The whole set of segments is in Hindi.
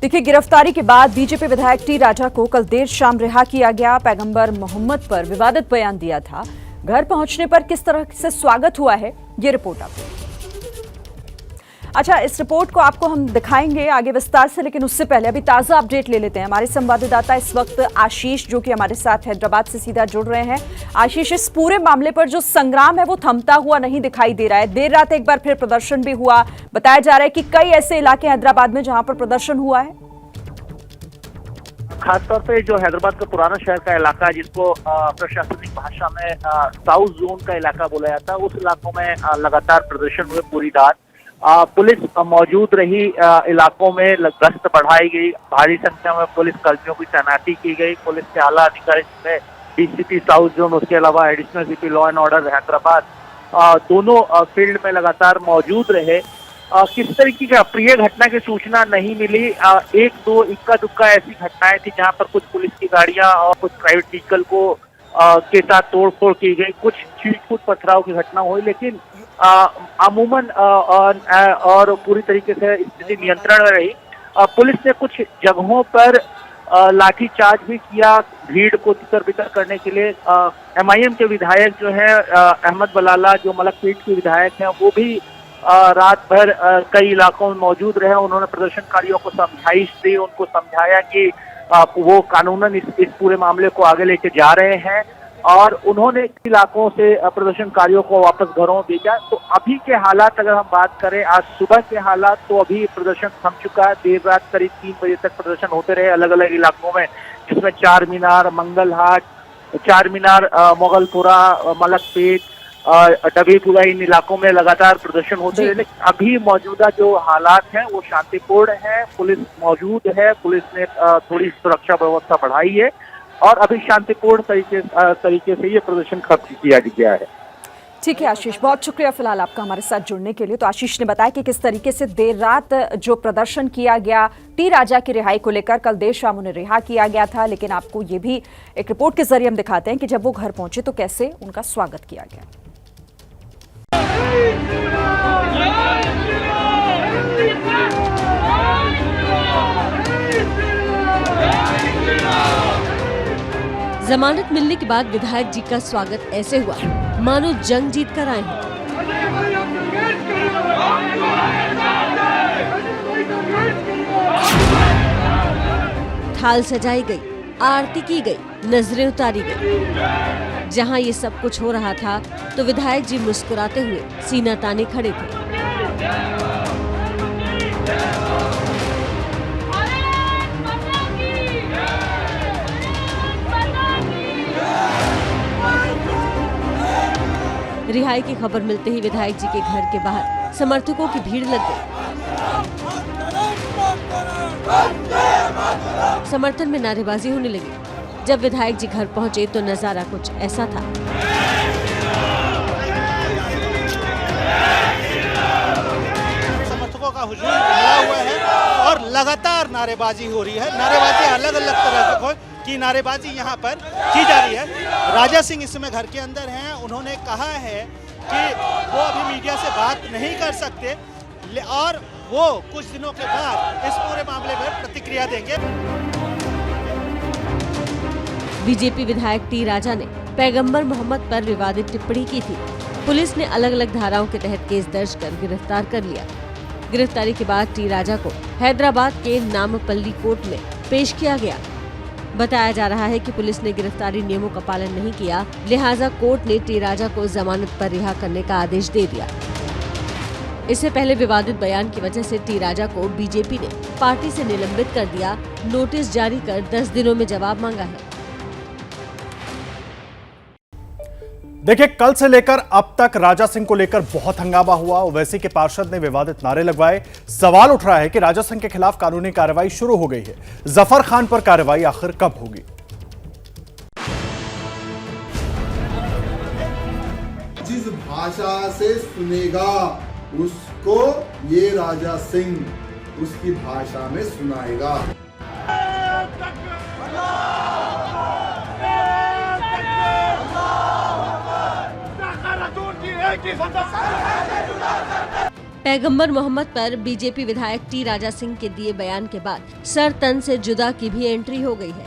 देखिए, गिरफ्तारी के बाद बीजेपी विधायक टी राजा को कल देर शाम रिहा किया गया। पैगंबर मोहम्मद पर विवादित बयान दिया था। घर पहुंचने पर किस तरह से स्वागत हुआ है, ये रिपोर्ट आपको। अच्छा, इस रिपोर्ट को आपको हम दिखाएंगे आगे विस्तार से, लेकिन उससे पहले अभी ताजा अपडेट ले लेते हैं। हमारे संवाददाता इस वक्त आशीष, जो कि हमारे साथ हैदराबाद से सीधा जुड़ रहे हैं। आशीष, इस पूरे मामले पर जो संग्राम है वो थमता हुआ नहीं दिखाई दे रहा है। देर रात एक बार फिर प्रदर्शन भी हुआ। बताया जा रहा है कि कई ऐसे इलाके हैदराबाद में जहां पर प्रदर्शन हुआ है। खासतौर पे जो हैदराबाद का पुराना शहर का इलाका है, जिसको प्रशासनिक भाषा में साउथ जोन का इलाका बोला जाता है, उस इलाकों में लगातार प्रदर्शन हुए पूरी रात। पुलिस मौजूद रही, इलाकों में गश्त बढ़ाई गई, भारी संख्या में पुलिस कर्मियों की तैनाती की गई। पुलिस के आला अधिकारी में डीसीपी साउथ जोन, उसके अलावा additional CP law and order Hyderabad, दोनों फील्ड में लगातार मौजूद रहे। किस तरीके की अप्रिय घटना की सूचना नहीं मिली। एक दो इक्का दुक्का ऐसी घटनाएं थी जहां पर कुछ पुलिस की गाड़ियां और कुछ प्राइवेट व्हीकल को के साथ तोड़फोड़ की गई, कुछ छीट-फूट पथराव की घटना हुई, लेकिन अमूमन और पूरी तरीके से स्थिति नियंत्रण में रही। पुलिस ने कुछ जगहों पर लाठीचार्ज भी किया, भीड़ को तितर-बितर करने के लिए। एमआईएम के विधायक जो है अहमद बलाला, जो मलकपेट के विधायक हैं, वो भी रात भर कई इलाकों में मौजूद रहे। उन्होंने प्रदर्शनकारियों को समझाइश दी, उनको समझाया कि वो कानूनन इस पूरे मामले को आगे लेके जा रहे हैं, और उन्होंने इलाकों से प्रदर्शनकारियों को वापस घरों भेजा। तो अभी के हालात अगर हम बात करें, आज सुबह के हालात, तो अभी प्रदर्शन थम चुका है। देर रात करीब 3 बजे तक प्रदर्शन होते रहे अलग अलग इलाकों में, जिसमें चार मीनार, मंगल हाट, चार मीनार, मोगलपुरा, मलकपेट, डबीपुरा, इन इलाकों में लगातार प्रदर्शन होते रहे। लेकिन अभी मौजूदा जो हालात हैं वो शांतिपूर्ण है। पुलिस मौजूद है, पुलिस ने थोड़ी सुरक्षा व्यवस्था बढ़ाई है और अभी शांतिपूर्ण तरीके से ये प्रदर्शन खत्म किया गया है। ठीक है आशीष, बहुत शुक्रिया फिलहाल आपका हमारे साथ जुड़ने के लिए। तो आशीष ने बताया कि किस तरीके से देर रात जो प्रदर्शन किया गया टी राजा की रिहाई को लेकर, कल देर शाम उन्हें रिहा किया गया था, लेकिन आपको ये भी एक रिपोर्ट के जरिए हम दिखाते हैं कि जब वो घर पहुंचे तो कैसे उनका स्वागत किया गया। जमानत मिलने के बाद विधायक जी का स्वागत ऐसे हुआ मानो जंग जीत कर आए हैं। थाल सजाई गई, आरती की गई, नजरें उतारी गई। जहां ये सब कुछ हो रहा था तो विधायक जी मुस्कुराते हुए सीना ताने खड़े थे। रिहाई की खबर मिलते ही विधायक जी के घर के बाहर समर्थकों की भीड़ लग गई। समर्थन में नारेबाजी होने लगी। जब विधायक जी घर पहुंचे तो नजारा कुछ ऐसा था। समर्थकों का हुजूम मिला हुआ है और लगातार नारेबाजी हो रही है। नारेबाजी अलग अलग तरह की नारेबाजी यहाँ पर की जा रही है। राजा सिंह इस समय घर के अंदर हैं। उन्होंने कहा है कि वो अभी मीडिया से बात नहीं कर सकते और वो कुछ दिनों के बाद इस पूरे मामले में प्रतिक्रिया देंगे। बीजेपी विधायक टी राजा ने पैगंबर मोहम्मद पर विवादित टिप्पणी की थी। पुलिस ने अलग अलग धाराओं के तहत केस दर्ज कर गिरफ्तार कर लिया। गिरफ्तारी के बाद टी राजा को हैदराबाद के नामपल्ली कोर्ट में पेश किया गया। बताया जा रहा है कि पुलिस ने गिरफ्तारी नियमों का पालन नहीं किया, लिहाजा कोर्ट ने टी राजा को जमानत पर रिहा करने का आदेश दे दिया। इससे पहले विवादित बयान की वजह से टी राजा को बीजेपी ने पार्टी से निलंबित कर दिया। नोटिस जारी कर 10 दिनों में जवाब मांगा है। देखिए, कल से लेकर अब तक राजा सिंह को लेकर बहुत हंगामा हुआ। ओवैसी के पार्षद ने विवादित नारे लगवाए। सवाल उठ रहा है कि राजा सिंह के खिलाफ कानूनी कार्रवाई शुरू हो गई है। जफर खान पर कार्रवाई आखिर कब होगी? जिस भाषा से सुनेगा उसको ये राजा सिंह उसकी भाषा में सुनाएगा। पैगंबर मोहम्मद पर बीजेपी विधायक टी राजा सिंह के दिए बयान के बाद सर तन से जुदा की भी एंट्री हो गई है।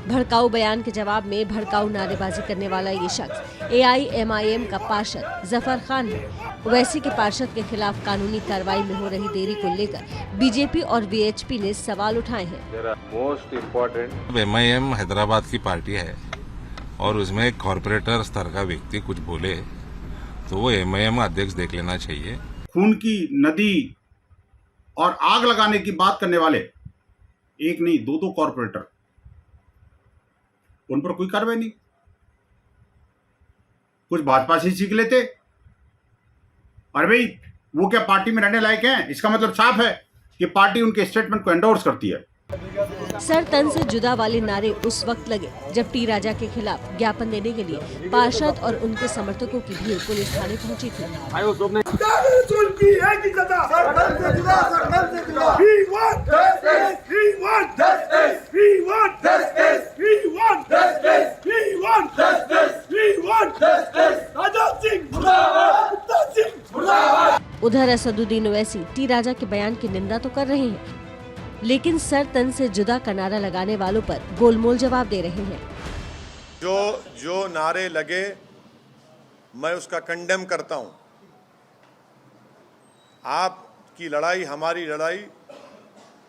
भड़काऊ बयान के जवाब में भड़काऊ नारेबाजी करने वाला ये शख्स AIMIM का पार्षद जफर खान है। ओवैसी के पार्षद के खिलाफ कानूनी कार्रवाई में हो रही देरी को लेकर बीजेपी और VHP ने सवाल उठाए हैं। मोस्ट इम्पोर्टेंट MIM हैदराबाद की पार्टी है और उसमें एक कॉरपोरेटर स्तर का व्यक्ति कुछ बोले तो वो MIM अध्यक्ष देख लेना चाहिए। खून की नदी और आग लगाने की बात करने वाले एक नहीं दो कॉरपोरेटर, उन पर कोई कार्रवाई नहीं। कुछ भाजपा से सीख लेते। अरे भाई वो क्या पार्टी में रहने लायक हैं? इसका मतलब साफ है कि पार्टी उनके स्टेटमेंट को एंडोर्स करती है। सर तन से जुदा वाले नारे उस वक्त लगे जब टी राजा के खिलाफ ज्ञापन देने के लिए पार्षद और उनके समर्थकों की भीड़ पुलिस थाने पहुंची थी। उधर असदुद्दीन ओवैसी टी राजा के बयान की निंदा तो कर रहे हैं, लेकिन सर तन से जुदा का नारा लगाने वालों पर गोलमोल जवाब दे रहे हैं। जो नारे लगे मैं उसका कंडेम करता हूं। आपकी लड़ाई हमारी लड़ाई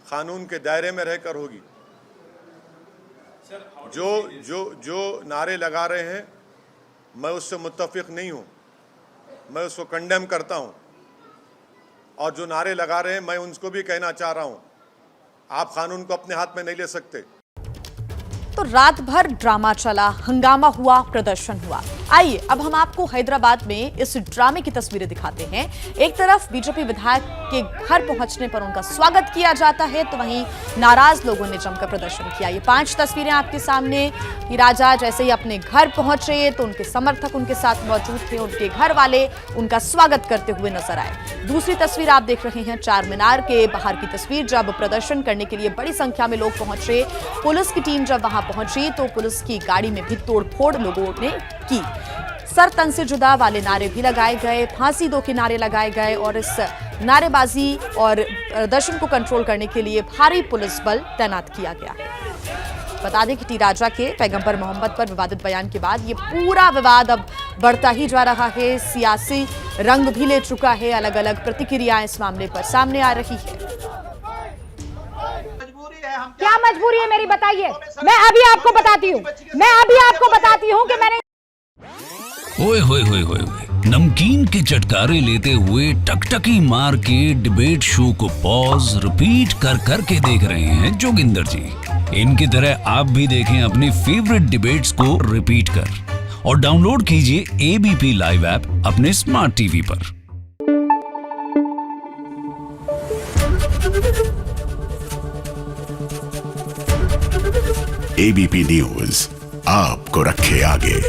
कानून के दायरे में रहकर होगी। जो नारे लगा रहे हैं मैं उससे मुत्तफिक नहीं हूं, मैं उसको कंडेम करता हूं। और जो नारे लगा रहे हैं मैं उनको भी कहना चाह रहा हूं, आप कानून को अपने हाथ में नहीं ले सकते। तो रात भर ड्रामा चला, हंगामा हुआ, प्रदर्शन हुआ। आइए अब हम आपको हैदराबाद में इस ड्रामे की तस्वीरें दिखाते हैं। एक तरफ बीजेपी विधायक के घर पहुंचने पर उनका स्वागत किया जाता है, तो वहीं नाराज लोगों ने जमकर प्रदर्शन किया। ये 5 तस्वीरें आपके सामने। कि राजा जैसे ही अपने घर पहुंचे तो उनके समर्थक उनके साथ मौजूद थे, उनके घर वाले उनका स्वागत करते हुए नजर आए। दूसरी तस्वीर आप देख रहे हैं चार मीनार के बाहर की तस्वीर, जब प्रदर्शन करने के लिए बड़ी संख्या में लोग पहुंचे। पुलिस की टीम जब वहां पहुंची तो पुलिस की गाड़ी में भी तोड़फोड़ लोगों ने की। सर तन से जुदा वाले नारे भी लगाए गए, फांसी दो के नारे लगाए गए और इस नारेबाजी और प्रदर्शन को कंट्रोल करने के लिए भारी पुलिस बल तैनात किया गया। बता दें कि टी राजा के पैगंबर मोहम्मद पर विवादित बयान के बाद ये पूरा विवाद अब बढ़ता ही जा रहा है, सियासी रंग भी ले चुका है। अलग अलग प्रतिक्रियाएं इस मामले पर सामने आ रही है। क्या मजबूरी है मेरी, बताइए। मैं अभी आपको बताती हूँ कि मैंने ओए होए होए होए नमकीन के चटकारे लेते हुए टकटकी मार के डिबेट शो को पॉज रिपीट कर करके देख रहे हैं जोगिंदर जी। इनकी तरह आप भी देखें अपनी फेवरेट डिबेट्स को रिपीट कर और डाउनलोड कीजिए ABP लाइव ऐप अपने स्मार्ट टीवी पर। ABP न्यूज आपको रखे आगे।